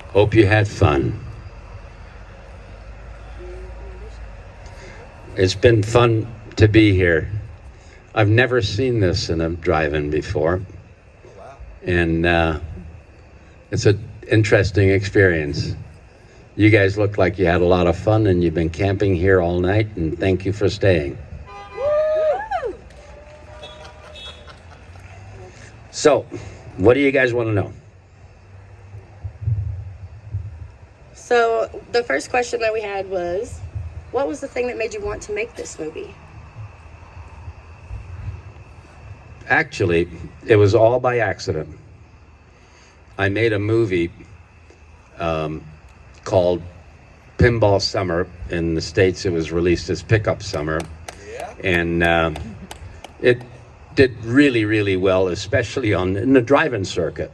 Hope you had fun. It's been fun to be here. I've never seen this in a drive-in before. And it's an interesting experience. You guys look like you had a lot of fun and you've been camping here all night, and thank you for staying. So, what do you guys want to know? So, the first question that we had was, what was the thing that made you want to make this movie? Actually, it was all by accident. I made a movie called Pinball Summer. In the States, it was released as Pickup Summer. Yeah. And it did really, really well, especially in the drive-in circuit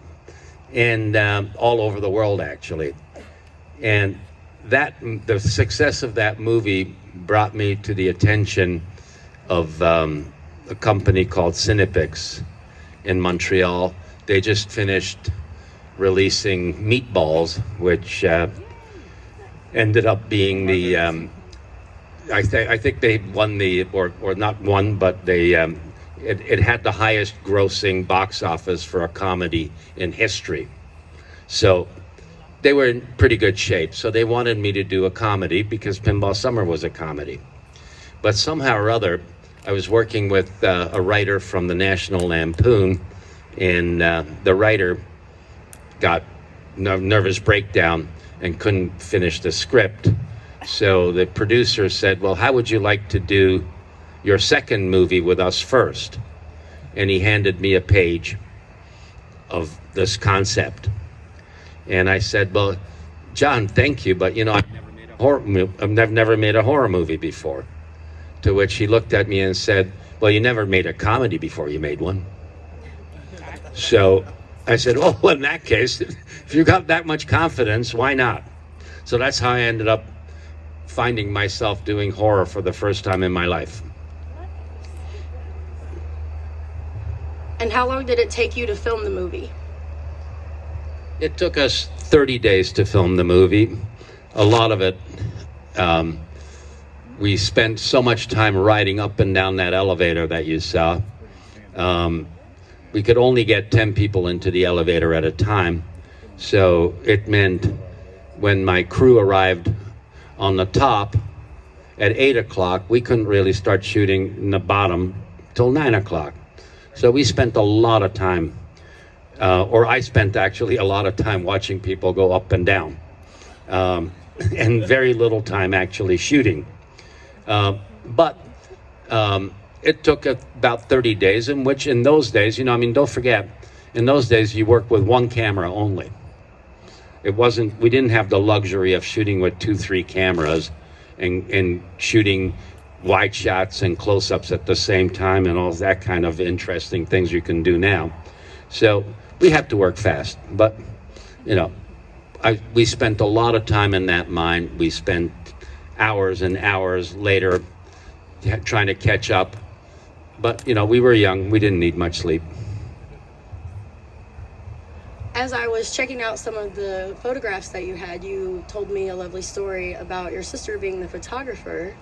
and all over the world, actually. And the success of that movie brought me to the attention of a company called Cinepix in Montreal. They just finished releasing Meatballs, which ended up being the I think they won the or not won, but they it had the highest grossing box office for a comedy in history. So they were in pretty good shape. So they wanted me to do a comedy because Pinball Summer was a comedy. But somehow or other, I was working with a writer from the National Lampoon, and the writer got nervous breakdown and couldn't finish the script. So the producer said, well, how would you like to do your second movie with us first? And he handed me a page of this concept. And I said, well, John, thank you, but I've never made a horror movie before. To which he looked at me and said, well, you never made a comedy before you made one. So I said, well, in that case, if you got that much confidence, why not? So that's how I ended up finding myself doing horror for the first time in my life. And how long did it take you to film the movie? It took us 30 days to film the movie. A lot of it, we spent so much time riding up and down that elevator that you saw. We could only get 10 people into the elevator at a time. So it meant when my crew arrived on the top at 8 o'clock, we couldn't really start shooting in the bottom till 9 o'clock. So we spent a lot of time, or I spent actually a lot of time watching people go up and down, and very little time actually shooting. But it took about 30 days, in which in those days, don't forget, in those days you worked with one camera only. We didn't have the luxury of shooting with 2-3 cameras and shooting wide shots and close-ups at the same time and all that kind of interesting things you can do now. So we had to work fast, but we spent a lot of time in that mine. We spent hours and hours later trying to catch up, but we were young. We didn't need much sleep. As I was checking out some of the photographs that you had, you told me a lovely story about your sister being the photographer,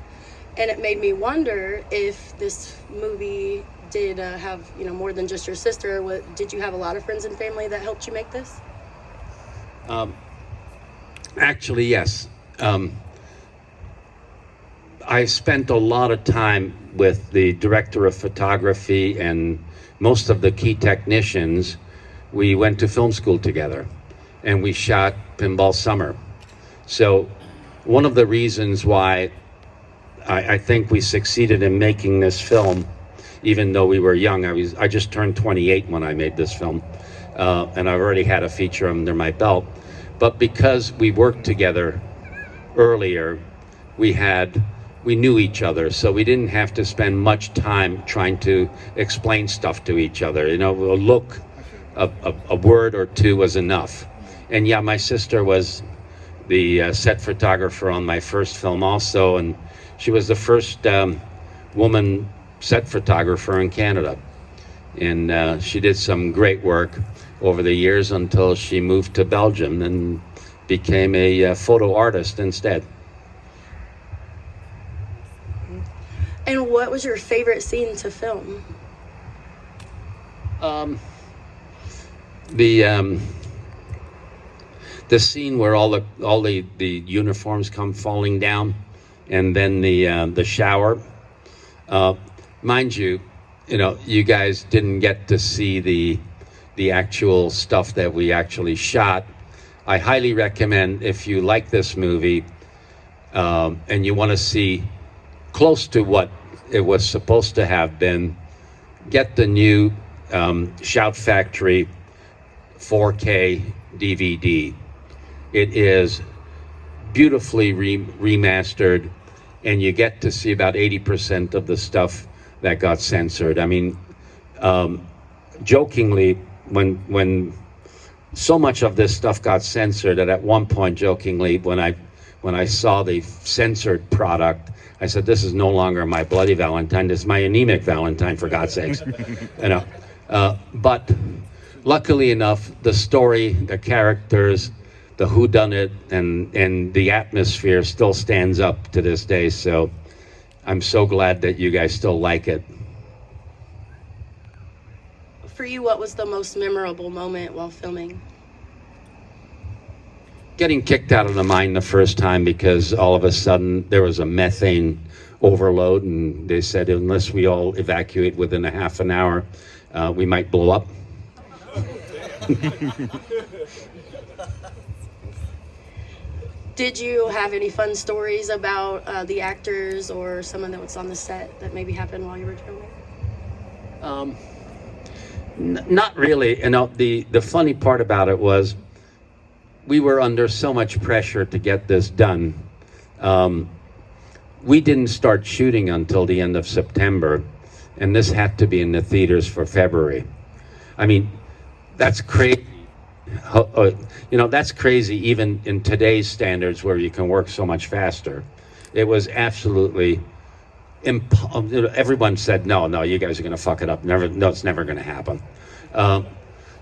and it made me wonder if this movie did have more than just your sister. Did you have a lot of friends and family that helped you make this? Actually, yes. I spent a lot of time with the director of photography and most of the key technicians. We went to film school together and we shot Pinball Summer. So one of the reasons why I think we succeeded in making this film, even though we were young, I just turned 28 when I made this film, and I already had a feature under my belt. But because we worked together earlier, we knew each other, so we didn't have to spend much time trying to explain stuff to each other. A look, a word or two was enough. And yeah, my sister was the set photographer on my first film also, and she was the first woman set photographer in Canada. And she did some great work over the years until she moved to Belgium, and became a photo artist instead. And what was your favorite scene to film? The scene where all the uniforms come falling down, and then the shower. Mind you, you guys didn't get to see the actual stuff that we actually shot. I highly recommend, if you like this movie and you want to see close to what it was supposed to have been, get the new Shout Factory 4K DVD. It is beautifully remastered, and you get to see about 80% of the stuff that got censored. I mean, jokingly, when so much of this stuff got censored, that at one point, jokingly, when I saw the censored product, I said, "This is no longer my bloody Valentine. This is my anemic Valentine, for God's sakes." But luckily enough, the story, the characters, the whodunit, and the atmosphere still stands up to this day. So I'm so glad that you guys still like it. For you, what was the most memorable moment while filming? Getting kicked out of the mine the first time, because all of a sudden there was a methane overload, and they said unless we all evacuate within a half an hour, we might blow up. Did you have any fun stories about the actors or someone that was on the set that maybe happened while you were filming? Not really. The funny part about it was we were under so much pressure to get this done. We didn't start shooting until the end of September, and this had to be in the theaters for February. I mean, that's crazy. That's crazy even in today's standards, where you can work so much faster. It was absolutely everyone said, no, you guys are going to fuck it up. It's never going to happen.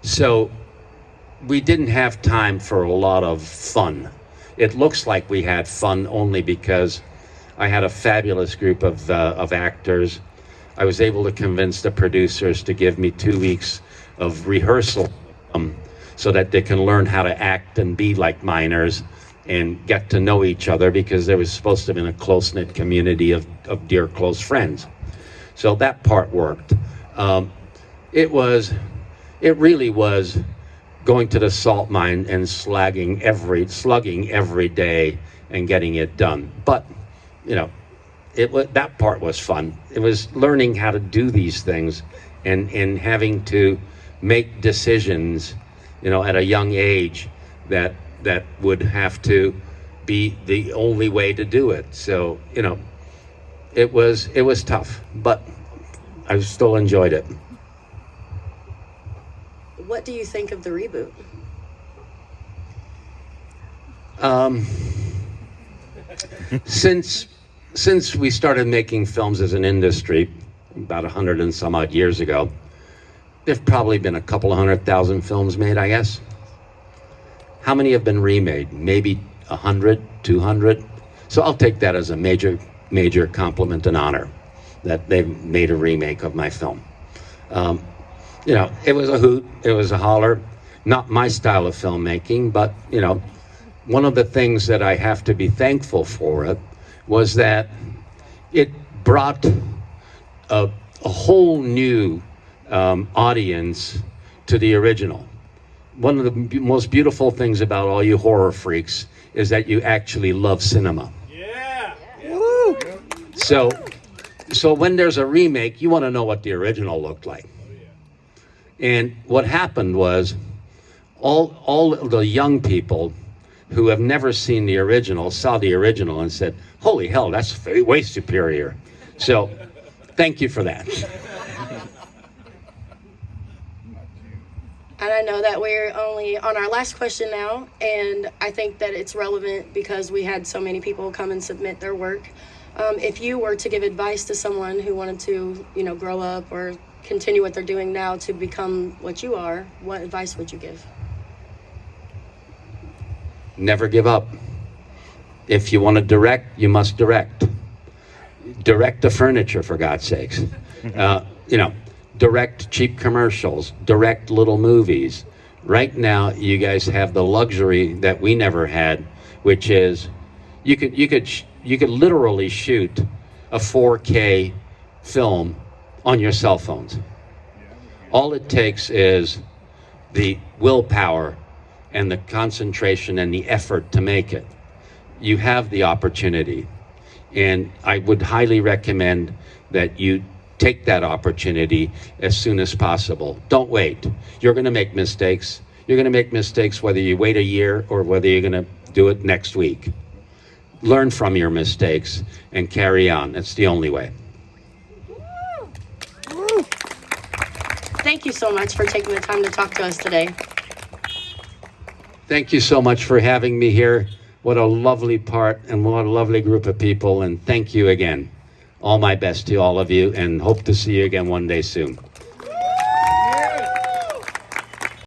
So we didn't have time for a lot of fun. It looks like we had fun only because I had a fabulous group of actors. I was able to convince the producers to give me 2 weeks of rehearsal so that they can learn how to act and be like miners and get to know each other, because there was supposed to be a close-knit community of dear close friends. So that part worked. It really was going to the salt mine and slugging every day and getting it done. But that part was fun. It was learning how to do these things and having to make decisions, at a young age that would have to be the only way to do it. So, it was tough, but I still enjoyed it. What do you think of the reboot? Since we started making films as an industry about 100 and some odd years ago, there's probably been a couple of 100,000 films made, I guess. How many have been remade? Maybe 100, 200. So I'll take that as a major compliment and honor that they've made a remake of my film. It was a hoot, it was a holler. Not my style of filmmaking, but one of the things that I have to be thankful for it was that it brought a whole new audience to the original. One of the most beautiful things about all you horror freaks is that you actually love cinema. Yeah. Woo! So when there's a remake, you want to know what the original looked like. And what happened was all the young people who have never seen the original saw the original and said, "Holy hell, that's way superior." So thank you for that. And I know that we're only on our last question now, and I think that it's relevant because we had so many people come and submit their work. If you were to give advice to someone who wanted to, grow up or continue what they're doing now to become what you are, what advice would you give? Never give up. If you want to direct, you must direct. Direct the furniture, for God's sakes. You know, direct cheap commercials, direct little movies. Right now, you guys have the luxury that we never had, which is you could literally shoot a 4K film on your cell phones. All it takes is the willpower and the concentration and the effort to make it. You have the opportunity, and I would highly recommend that you take that opportunity as soon as possible. Don't wait. You're going to make mistakes. You're going to make mistakes whether you wait a year or whether you're going to do it next week. Learn from your mistakes and carry on. That's the only way. Thank you so much for taking the time to talk to us today. Thank you so much for having me here. What a lovely part and what a lovely group of people. And thank you again. All my best to all of you, and hope to see you again one day soon.